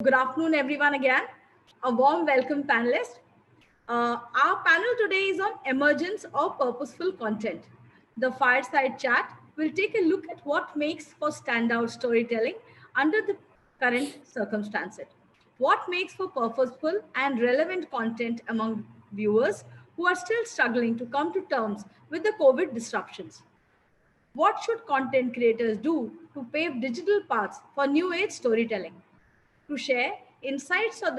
good afternoon, everyone again. A warm welcome, panelists. Our panel today is on emergence of purposeful content. The Fireside chat will take a look at what makes for standout storytelling under the current circumstances. What makes for purposeful and relevant content among viewers who are still struggling to come to terms with the COVID disruptions. What should content creators do to pave digital paths for new age storytelling? To share insights on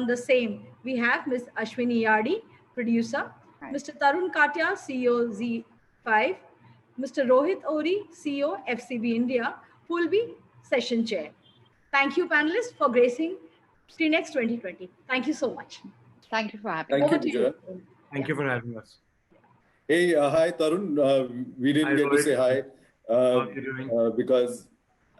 the same, we have Ms. Ashwini Yardi, producer, Mr. Tarun Katia, CEO Z5, Mr. Rohit Ori, CEO FCB India, who will be session chair. Thank you, panelists, for gracing SCREENXX 2020. Thank you so much. Thank you for having us. Thank you, Thank you for having us. Hey, hi, Tarun. We didn't get to say hi because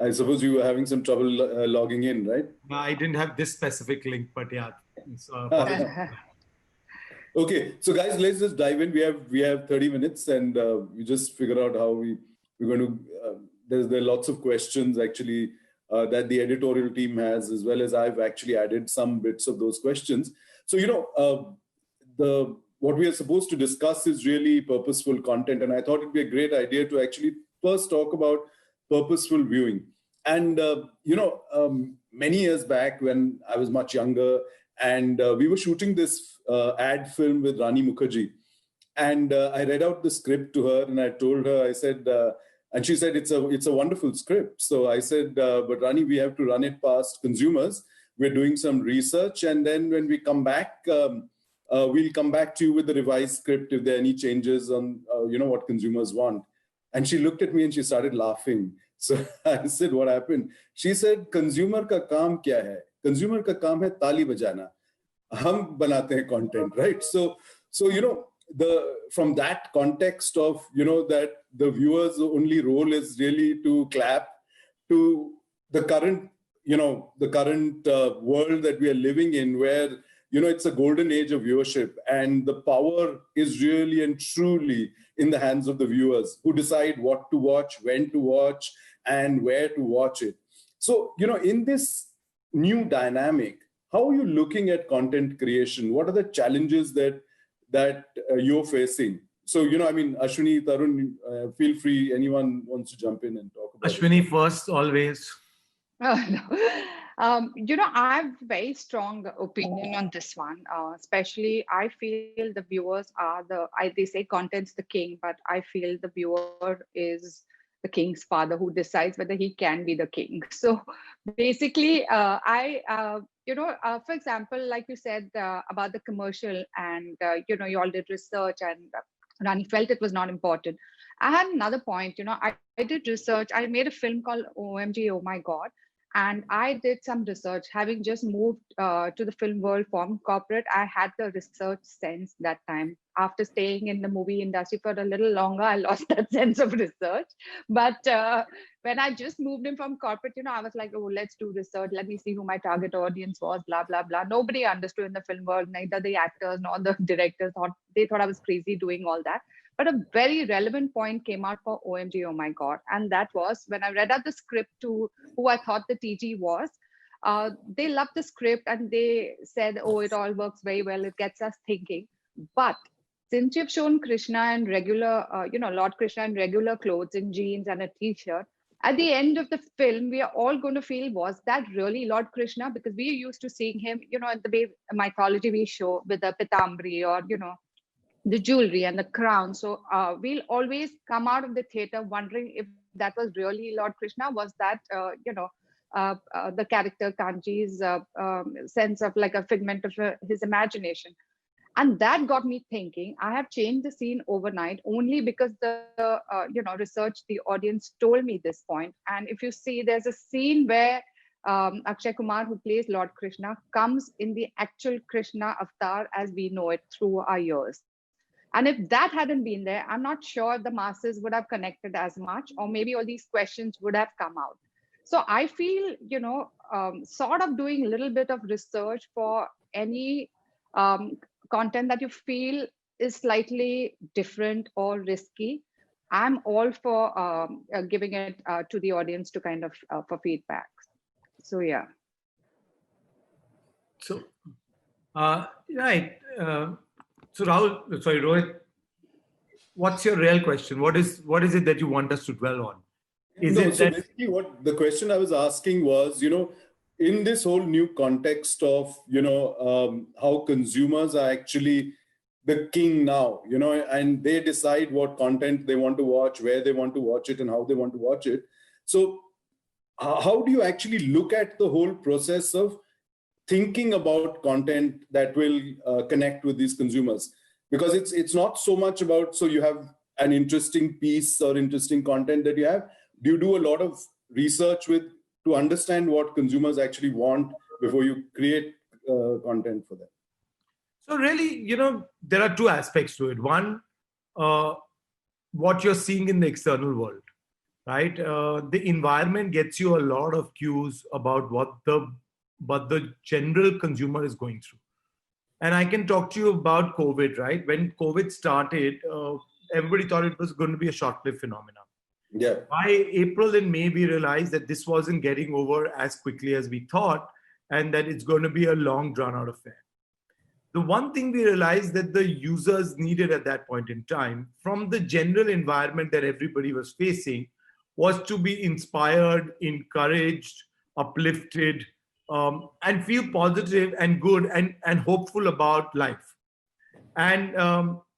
I suppose you were having some trouble logging in, right? No, I didn't have this specific link, but yeah. So, okay, so guys, let's just dive in. We have 30 minutes, and we just figure out how we're going to. There are lots of questions actually that the editorial team has, as well as I've actually added some bits of those questions. So what we are supposed to discuss is really purposeful content, and I thought it'd be a great idea to actually first talk about purposeful viewing. And many years back when I was much younger, and we were shooting this ad film with Rani Mukherjee, and I read out the script to her, and I told her, I said, and she said it's a wonderful script. So I said, but Rani, we have to run it past consumers. We're doing some research, and then when we come back, we'll come back to you with the revised script if there are any changes on what consumers want. And she looked at me and she started laughing. So I said, what happened? She said, consumer ka kaam kya hai? Consumer ka kaam hai taali bajana. Hum banate hain content, right? So from that context of, that the viewer's only role is really to clap, to the current world that we are living in, where it's a golden age of viewership, and the power is really and truly in the hands of the viewers who decide what to watch, when to watch, and where to watch it. So, in this new dynamic, how are you looking at content creation? What are the challenges that you're facing? So, Ashwini, Tarun, feel free. Anyone wants to jump in and talk about Ashwini first, always. Oh, no. I have very strong opinion on this one. Especially, I feel the viewers are they say content's the king, but I feel the viewer is the king's father who decides whether he can be the king. So basically, for example, like you said about the commercial, and you all did research, and Rani felt it was not important. I had another point. I did research. I made a film called OMG, Oh My God. And I did some research. Having just moved to the film world from corporate, I had the research sense that time. After staying in the movie industry for a little longer, I lost that sense of research. But when I just moved in from corporate, I was like, oh, let's do research. Let me see who my target audience was, blah, blah, blah. Nobody understood in the film world, neither the actors nor the directors thought I was crazy doing all that. But a very relevant point came out for OMG, Oh My God. And that was when I read out the script to who I thought the TG was. They loved the script and they said, oh, it all works very well. It gets us thinking. But since you've shown Krishna in regular, Lord Krishna in regular clothes, in jeans and a t-shirt, at the end of the film, we are all going to feel, was that really Lord Krishna? Because we are used to seeing him, in the way mythology we show with the pitambri or, the jewelry and the crown. So we'll always come out of the theater wondering if that was really Lord Krishna. Was that, the character Kanji's sense of like a figment of his imagination? And that got me thinking. I have changed the scene overnight only because the research, the audience told me this point. And if you see, there's a scene where Akshay Kumar, who plays Lord Krishna, comes in the actual Krishna avatar as we know it through our years. And if that hadn't been there, I'm not sure if the masses would have connected as much, or maybe all these questions would have come out. So I feel, sort of doing a little bit of research for any content that you feel is slightly different or risky. I'm all for giving it to the audience to kind of for feedback. So, yeah. So, right. So Rahul, sorry, Rohit, what's your real question? What is it that you want us to dwell on? Is No, it so that basically what the question I was asking was, in this whole new context of, how consumers are actually the king now, and they decide what content they want to watch, where they want to watch it, and how they want to watch it. So how do you actually look at the whole process of thinking about content that will connect with these consumers? Because it's not so much about, so you have an interesting piece or interesting content that you have. Do you do a lot of research to understand what consumers actually want before you create content for them? so? Really, there are two aspects to it. One, uh, what you're seeing in the external world, right? The environment gets you a lot of cues about what the general consumer is going through. And I can talk to you about COVID, right? When COVID started, everybody thought it was going to be a short-lived phenomenon. Yeah. By April and May, we realized that this wasn't getting over as quickly as we thought, and that it's going to be a long, drawn-out affair. The one thing we realized that the users needed at that point in time, from the general environment that everybody was facing, was to be inspired, encouraged, uplifted, and feel positive and good and hopeful about life. And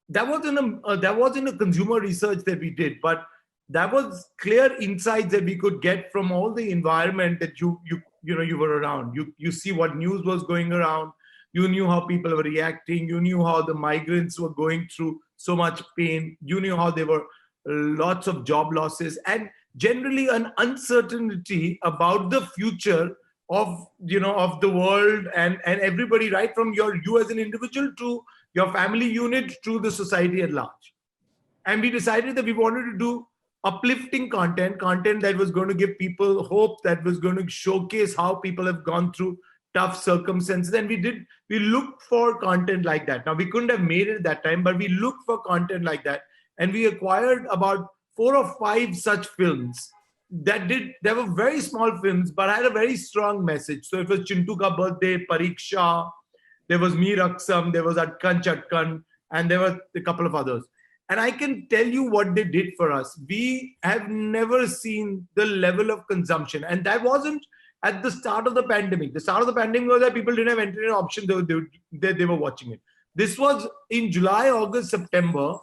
that wasn't a consumer research that we did, but that was clear insights that we could get from all the environment that you were around. You see what news was going around. You knew how people were reacting. You knew how the migrants were going through so much pain. You knew how there were lots of job losses and generally an uncertainty about the future of the world and everybody, right from you as an individual to your family unit to the society at large. And we decided that we wanted to do uplifting content that was going to give people hope, that was going to showcase how people have gone through tough circumstances. And we looked for content like that. Now, we couldn't have made it at that time, but we looked for content like that. And we acquired about 4 or 5 such films they were very small films, but had a very strong message. So it was Chintu Ka Birthday, Pariksha, there was Meer Aksam, there was Atkan Chatkan, and there were a couple of others. And I can tell you what they did for us. We have never seen the level of consumption. And that wasn't at the start of the pandemic. The start of the pandemic was that people didn't have internet option. They were watching it. This was in July, August, September,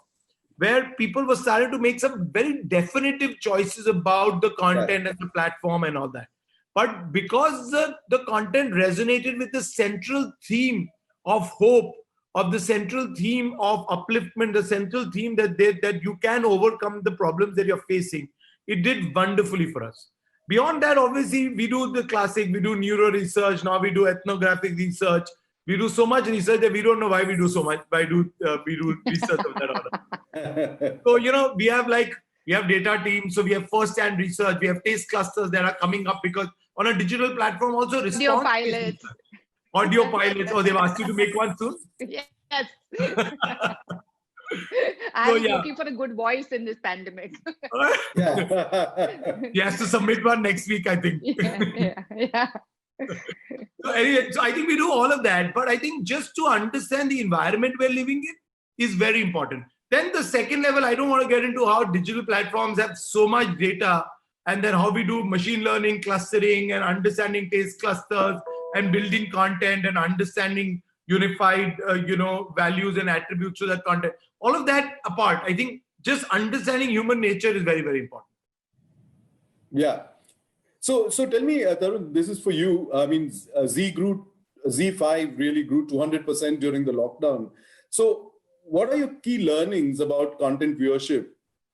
where people were starting to make some very definitive choices about the content and the platform and all that. But because the content resonated with the central theme of hope, of the central theme of upliftment, the central theme that you can overcome the problems that you're facing, it did wonderfully for us. Beyond that, obviously, we do the classic, we do neuro research, now we do ethnographic research. We do so much research that we don't know why we do so much. We do research of that order. So, we have data teams. So we have first-hand research. We have taste clusters that are coming up because on a digital platform also Audio pilots. Audio pilots. Oh, they've asked you to make one soon? Yes. I was looking for a good voice in this pandemic. Yeah. He has to submit one next week, I think. Yeah. So anyway, so I think we do all of that, but I think just to understand the environment we're living in is very important. Then the second level, I don't want to get into how digital platforms have so much data and then how we do machine learning, clustering and understanding taste clusters and building content and understanding unified, values and attributes to that content. All of that apart, I think just understanding human nature is very, very important. Yeah. So tell me, Tarun, this is for you. I mean, Z5 really grew 200% during the lockdown. So what are your key learnings about content viewership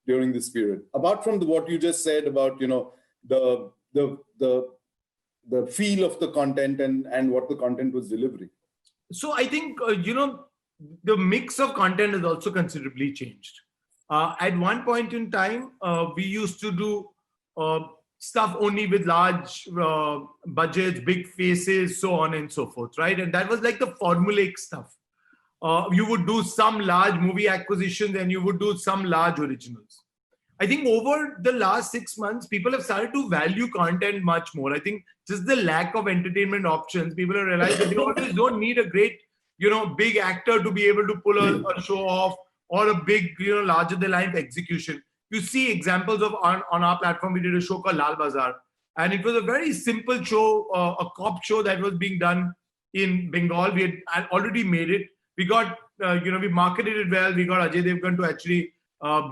during this period? Apart from what you just said about, the feel of the content and what the content was delivering. So I think, the mix of content has also considerably changed. At one point in time, we used to do stuff only with large budgets, big faces, so on and so forth, right? And that was like the formulaic stuff. You would do some large movie acquisitions and you would do some large originals. I think over the last 6 months, people have started to value content much more. I think just the lack of entertainment options, people have realized that they always don't need a great, big actor to be able to pull a show off, or a big, larger than life execution. You see examples of on our platform, we did a show called Lal Bazaar. And it was a very simple show, a cop show that was being done in Bengal. We had already made it. We got, we marketed it well. We got Ajay Devgan to actually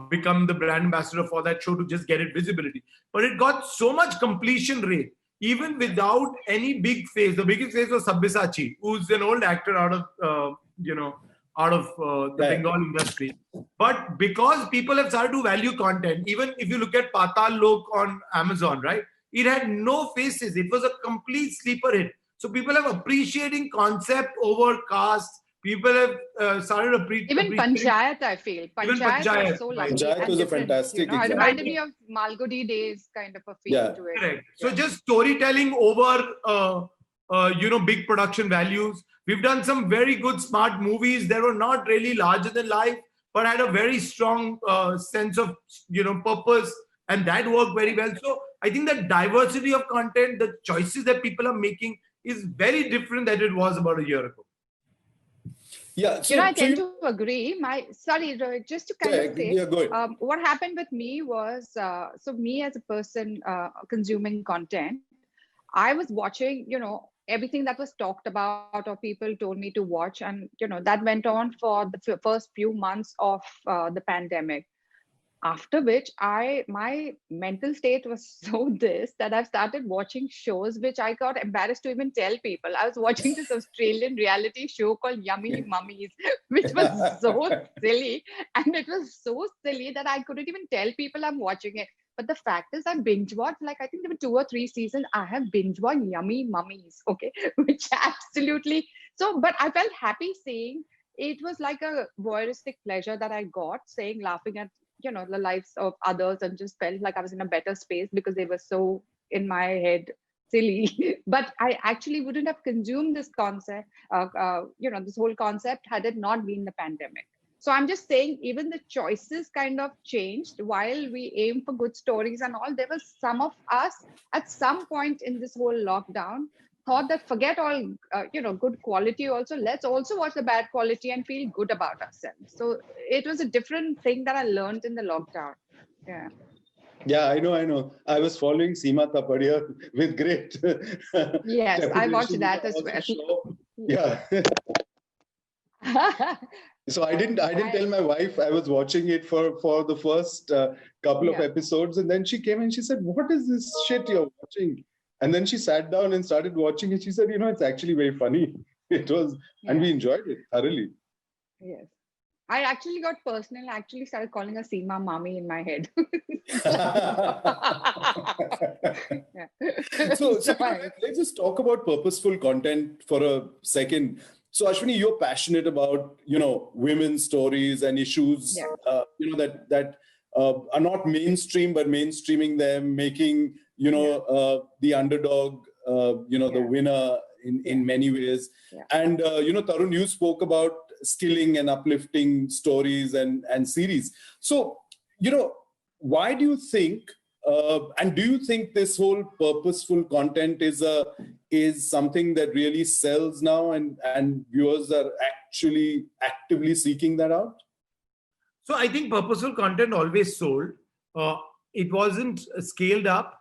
become the brand ambassador for that show to just get it visibility. But it got so much completion rate, even without any big face. The biggest face was Sabyasachi, who's an old actor out of, the Bengal industry. But because people have started to value content, even if you look at Patal Lok on Amazon, right? It had no faces. It was a complete sleeper hit. So people have appreciating concept over cast. People have started even Panchayat, I feel. Panchayat was so lucky. Panchayat was a fantastic it reminded me of Malgudi days kind of a feel to it. Correct. So just storytelling over, big production values. We've done some very good, smart movies that were not really larger than life, but had a very strong sense of, purpose. And that worked very well. So I think the diversity of content, the choices that people are making is very different than it was about a year ago. Yeah, so, I tend to agree. Sorry, Rohit, just to kind of say, what happened with me was, so me as a person consuming content, I was watching, everything that was talked about or people told me to watch. And, that went on for the first few months of the pandemic. After which my mental state was so that I've started watching shows which I got embarrassed to even tell people. I was watching this Australian reality show called Yummy Mummies, which was so silly. And it was so silly that I couldn't even tell people I'm watching it. But the fact is, I binge watched, I think there were 2 or 3 seasons. I have binge watched Yummy Mummies, okay, which absolutely. So, but I felt happy saying it was like a voyeuristic pleasure that I got, laughing at the lives of others, and just felt like I was in a better space because they were so in my head silly. But I actually wouldn't have consumed this concept, this whole concept, had it not been the pandemic. So I'm just saying, even the choices kind of changed. While we aim for good stories and all, there was some of us at some point in this whole lockdown thought that forget all, good quality also. Let's also watch the bad quality and feel good about ourselves. So it was a different thing that I learned in the lockdown. Yeah. Yeah, I know. I was following Seema Tapadia with great. Yes, I watched that as well. Yeah. So I didn't tell my wife I was watching it for the first couple of episodes, and then she came and she said, "What is this shit you're watching?" And then she sat down and started watching it. She said, it's actually very funny. It was, and we enjoyed it thoroughly. Yes. I actually got personal. I actually started calling her Seema Mami in my head. So let's just talk about purposeful content for a second. So Ashwini, you're passionate about, women's stories and issues, that are not mainstream, but mainstreaming them, making, the underdog, the winner in many ways. Yeah. And, Tarun, you spoke about skilling and uplifting stories and series. So, why do you think, and do you think this whole purposeful content is something that really sells now, and viewers are actually actively seeking that out? So I think purposeful content always sold. It wasn't scaled up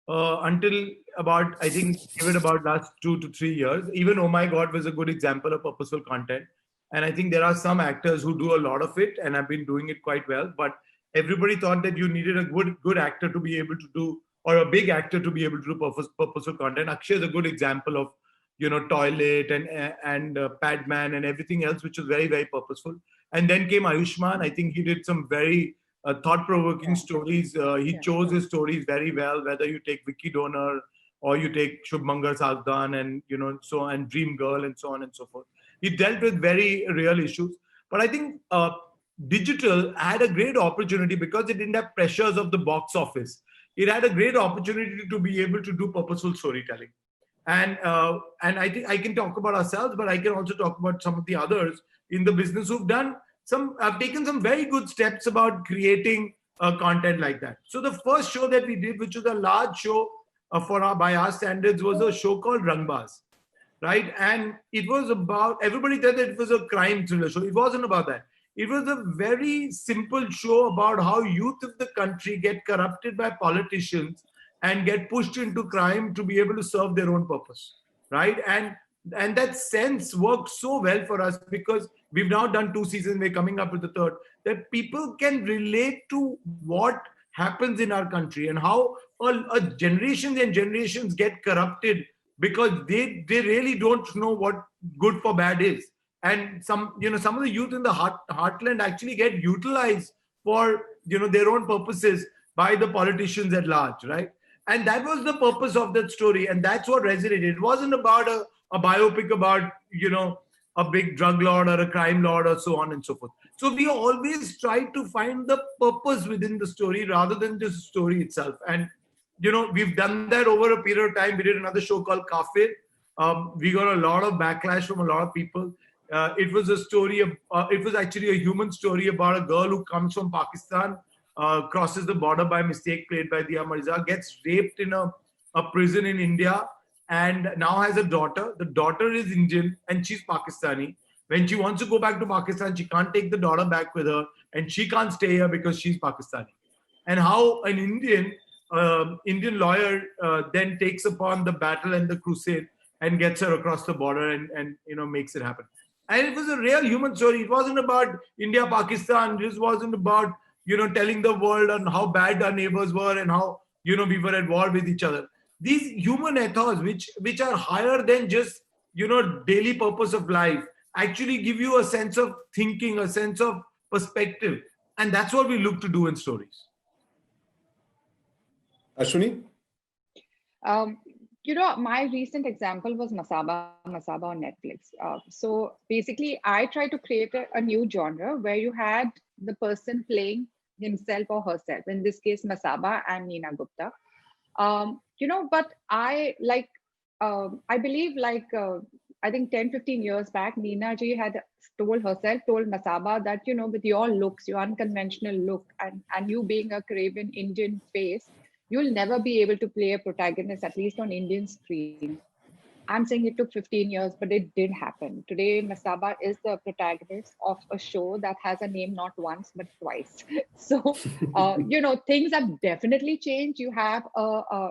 until about, I think, even about last 2 to 3 years. Even Oh My God was a good example of purposeful content. And I think there are some actors who do a lot of it and have been doing it quite well. But everybody thought that you needed a good actor to be able to do, or a big actor to be able to do purposeful content. Akshay is a good example of, Toilet and Padman and everything else, which was very, very purposeful. And then came Ayushmann. I think he did some very thought-provoking stories. He chose his stories very well, whether you take Vicky Donor or you take Shubhankar Sagdan and, and Dream Girl and so on and so forth. He dealt with very real issues. But I think digital had a great opportunity because it didn't have pressures of the box office. It had a great opportunity to be able to do purposeful storytelling. And I think I can talk about ourselves, but I can also talk about some of the others in the business who've taken some very good steps about creating content like that. So the first show that we did, which was a large show by our standards, was a show called Rangbaz, right? And it was about, everybody said that it was a crime thriller show. It wasn't about that. It was a very simple show about how youth of the country get corrupted by politicians and get pushed into crime to be able to serve their own purpose, right? And that sense worked so well for us because we've now done 2 seasons, we're coming up with the third, that people can relate to what happens in our country and how generations and generations get corrupted because they really don't know what good for bad is. And some of the youth in the heartland actually get utilized for their own purposes by the politicians at large, right? And that was the purpose of that story, and that's what resonated. It wasn't about a biopic about a big drug lord or a crime lord or so on and so forth. So we always try to find the purpose within the story rather than just the story itself. And we've done that over a period of time. We did another show called Kafir. We got a lot of backlash from a lot of people. It was a story of, it was actually a human story about a girl who comes from Pakistan, crosses the border by mistake, played by Dia Mirza, gets raped in a prison in India, and now has a daughter. The daughter is Indian and she's Pakistani. When she wants to go back to Pakistan, she can't take the daughter back with her, and she can't stay here because she's Pakistani. And how an Indian lawyer then takes upon the battle and the crusade and gets her across the border and makes it happen. And it was a real human story. It wasn't about India, Pakistan. This wasn't about telling the world on how bad our neighbors were and how we were at war with each other. These human ethos, which are higher than just daily purpose of life, actually give you a sense of thinking, a sense of perspective, and that's what we look to do in stories. Ashwini? My recent example was Masaba on Netflix. So basically, I tried to create a new genre where you had the person playing himself or herself. In this case, Masaba and Neena Gupta. But I believe I think 10, 15 years back, Neena ji had told Masaba that, with your looks, your unconventional look, and you being a Caribbean Indian face, you'll never be able to play a protagonist, at least on Indian screen. I'm saying it took 15 years, but it did happen. Today, Masaba is the protagonist of a show that has a name not once, but twice. So, things have definitely changed. You have a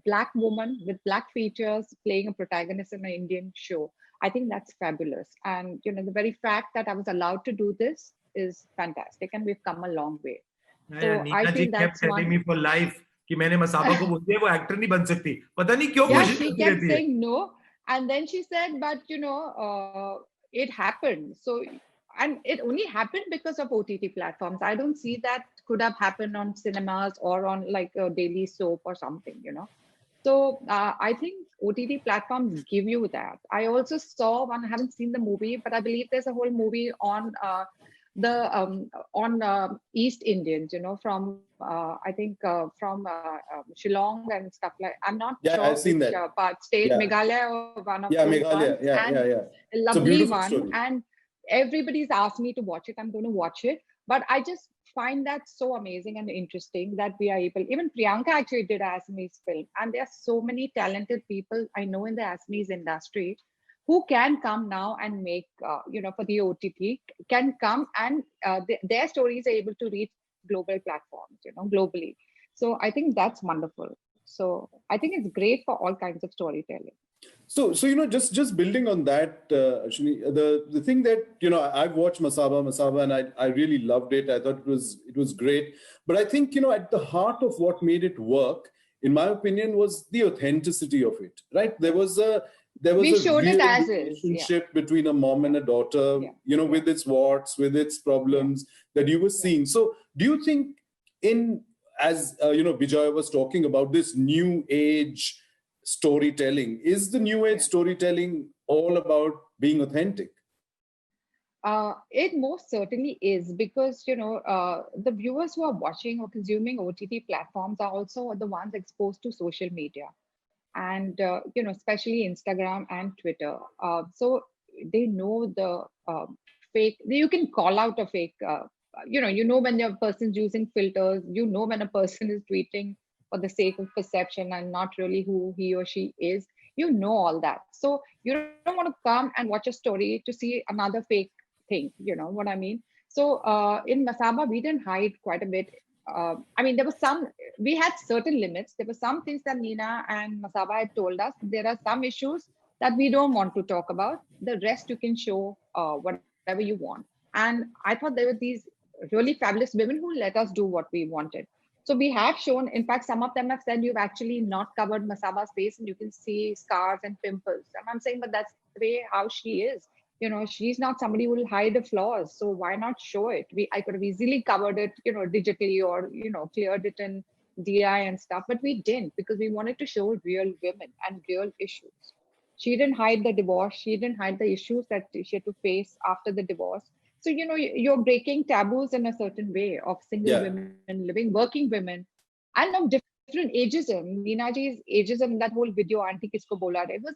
Black woman with Black features playing a protagonist in an Indian show. I think that's fabulous. And, the very fact that I was allowed to do this is fantastic. And we've come a long way. So I feel kept telling me for life कि मैंने मसाबा को बोल दिया वो actor नहीं बन सकती पता नहीं क्यों कोशिश करती रहती है. She kept saying no, and then she said, but it happened. So, and it only happened because of OTT platforms. I don't see that could have happened on cinemas or on like a daily soap or something, So I think OTT platforms give you that. I also saw one. I haven't seen the movie, but I believe there's a whole movie on East Indians, from I think from Shillong and stuff like. I'm not sure I've seen which that. Part, state, Meghalaya or one of those Meghalaya. ones. Yeah. A lovely one, story. and everybody's asked me to watch it. I'm going to watch it, but I just find that so amazing and interesting that we are able. Even Priyanka actually did Assamese film, and there are so many talented people I know in the Assamese industry who can come now and make, for the OTT, can come and their stories are able to reach global platforms, globally. So I think that's wonderful. So I think it's great for all kinds of storytelling. So just building on that, Ashwini, the thing that, I've watched Masaba, and I really loved it. I thought it was great. But I think, at the heart of what made it work, in my opinion, was the authenticity of it, right? There was a real relationship between a mom and a daughter, with its warts, with its problems that you were seeing. So do you think as Vijay was talking about this new age storytelling, is the new age storytelling all about being authentic? It most certainly is, because the viewers who are watching or consuming OTT platforms are also the ones exposed to social media, and especially Instagram and Twitter. So they know the fake. You can call out a fake you know when a person's using filters, you know when a person is tweeting for the sake of perception and not really who he or she is. You know all that. So you don't want to come and watch a story to see another fake thing. You know what I mean? So in Masaba, we didn't hide quite a bit. I mean, there was some, we had certain limits. There were some things that Nina and Masaba had told us. There are some issues that we don't want to talk about. The rest you can show whatever you want. And I thought there were these really fabulous women who let us do what we wanted. So we have shown, in fact, some of them have said you've actually not covered Masaba's face and you can see scars and pimples. And I'm saying, but that's the way how she is. You know, she's not somebody who will hide the flaws. So why not show it? I could have easily covered it, digitally or, cleared it in DI and stuff, but we didn't because we wanted to show real women and real issues. She didn't hide the divorce. She didn't hide the issues that she had to face after the divorce. So, you're breaking taboos in a certain way of single women, living, working women, and of different ageism. Meena ji's ageism, that whole video, Auntie Kisko Bola, it was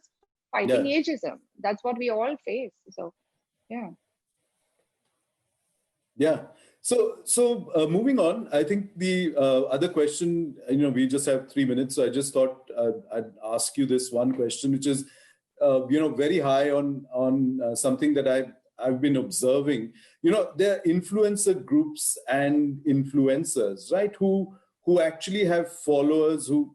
fighting ageism. That's what we all face. So, yeah. Yeah. So moving on, I think the other question, we just have 3 minutes. So I just thought I'd ask you this one question, which is, very high on something that I've been observing. There are influencer groups and influencers, right? Who actually have followers who,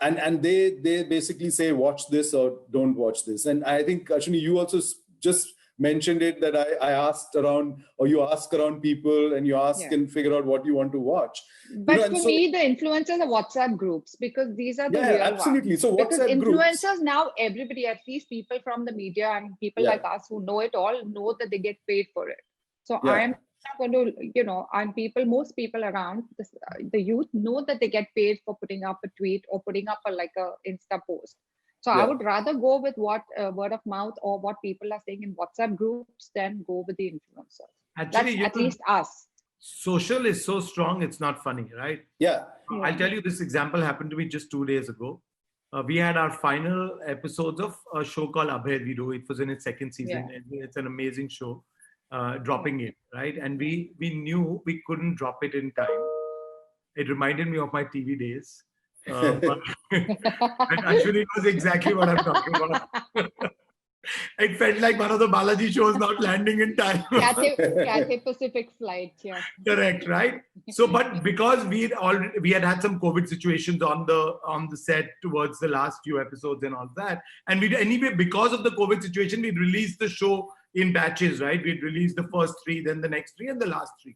and they basically say, watch this or don't watch this. And I think, Ashwini, you also just mentioned it, that I asked around, or you ask around people and you ask and figure out what you want to watch. But for me, the influencers are WhatsApp groups because these are the real absolutely. ones. So WhatsApp because influencers groups, now, everybody, at least people from the media and people like us who know it all, know that they get paid for it. So I'm not going to, and most people around the youth know that they get paid for putting up a tweet or putting up a Insta post. So I would rather go with what word of mouth or what people are saying in WhatsApp groups than go with the influencers. Actually, that's at least us. Social is so strong, it's not funny, right? Yeah. I'll tell you, this example happened to me just 2 days ago. We had our final episodes of a show called Abhay Vidu. It was in its second season. And it's an amazing show, dropping it, right? And we knew we couldn't drop it in time. It reminded me of my TV days. But actually, it was exactly what I'm talking about. It felt like one of the Balaji shows not landing in time. Cathay Pacific flight, Correct, right? So, but because we had some COVID situations on the set towards the last few episodes and all that, and because of the COVID situation, we released the show in batches, right? We'd released the first 3, then the next 3, and the last 3.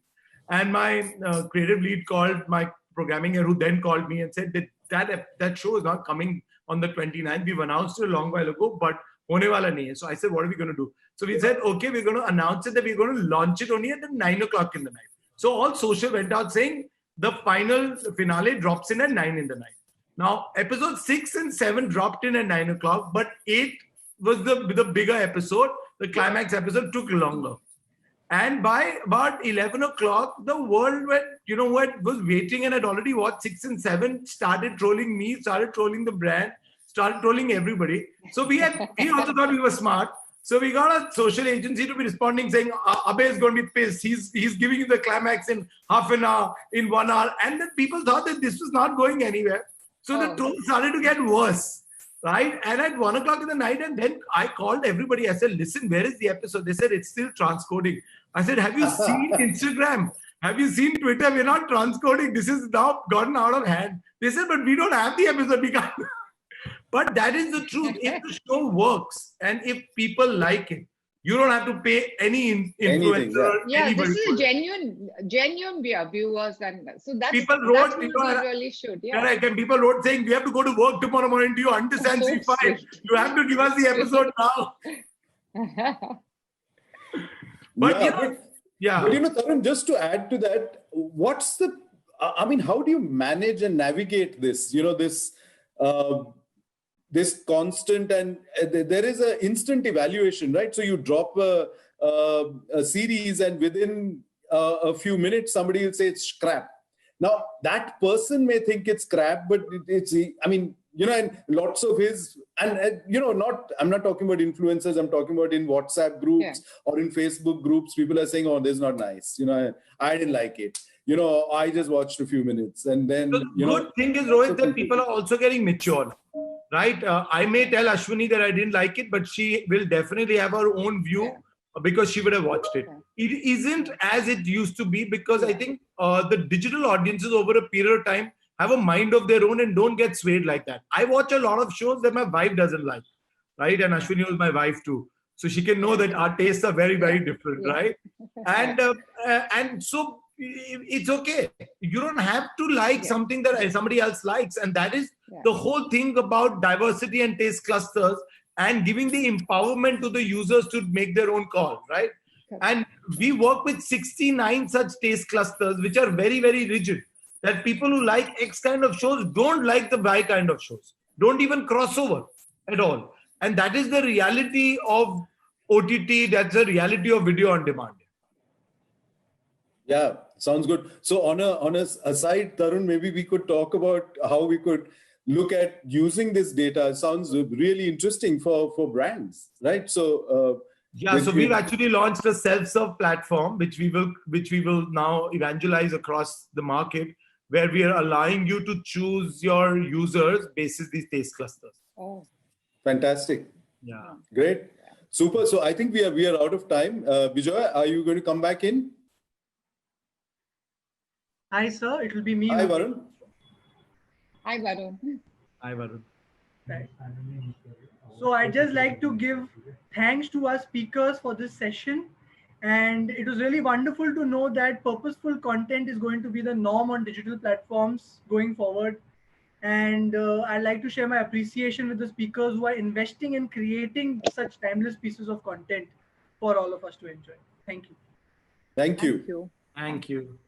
And my creative lead called my programming head, who then called me and said that show is not coming on the 29th. We've announced it a long while ago, but hone wala nahi hai. So I said, what are we going to do? So we said, okay, we're going to announce it that we're going to launch it only at 9 o'clock in the night. So all social went out saying the final finale drops in at 9 in the night. Now, episode 6 and 7 dropped in at 9 o'clock, but 8 was the bigger episode. The climax episode took longer. And by about 11 o'clock, the world was waiting and had already watched 6 and 7, started trolling me, started trolling the brand, started trolling everybody. So we also thought we were smart. So we got a social agency to be responding saying, Abhay is going to be pissed. He's giving you the climax in half an hour, in 1 hour. And then people thought that this was not going anywhere. So the trolls started to get worse. Right? And at 1 o'clock in the night, and then I called everybody. I said, listen, where is the episode? They said, it's still transcoding. I said, have you seen Instagram? Have you seen Twitter? We're not transcoding. This is now gotten out of hand. They said, but we don't have the episode. We can't. But that is the truth. If the show works and if people like it, you don't have to pay any influencer. This is genuine viewers, and so that's people wrote. We really should. Yeah. Correct. And people wrote saying we have to go to work tomorrow morning. Do you understand? So fine. You have to give us the episode now. But Tarun, just to add to that, how do you manage and navigate this? This constant, and there is an instant evaluation, right? So you drop a series and within a few minutes, somebody will say it's crap. Now, that person may think it's crap, but and lots of his, and I'm not talking about influencers, I'm talking about in WhatsApp groups or in Facebook groups, people are saying, oh, this is not nice. I didn't like it. I just watched a few minutes, and then, the good thing is, Rohit, that people are also getting mature, right? I may tell Ashwini that I didn't like it, but she will definitely have her own view because she would have watched it. It isn't as it used to be, because I think the digital audiences over a period of time have a mind of their own and don't get swayed like that. I watch a lot of shows that my wife doesn't like, right? And Ashwini was my wife too. So she can know that our tastes are very, very different, right? And so it's okay. You don't have to like something that somebody else likes. And that is the whole thing about diversity and taste clusters, and giving the empowerment to the users to make their own call, right? And we work with 69 such taste clusters, which are very, very rigid. That people who like X kind of shows don't like the Y kind of shows. Don't even cross over at all. And that is the reality of OTT. That's the reality of video on demand. Yeah, sounds good. So on a aside, Tarun, maybe we could talk about how we could look at using this data. It sounds really interesting for brands, right? So so we've actually launched a self-serve platform, which we will now evangelize across the market, where we are allowing you to choose your users basis these taste clusters. Oh, fantastic! Yeah, great, super. So I think we are out of time. Bijoy, are you going to come back in? Hi, sir. It will be me. Hi, Varun. Hi, Varun. Hi, Varun. Right. So I'd just like to give thanks to our speakers for this session. And it was really wonderful to know that purposeful content is going to be the norm on digital platforms going forward. And I'd like to share my appreciation with the speakers who are investing in creating such timeless pieces of content for all of us to enjoy. Thank you. Thank you. Thank you.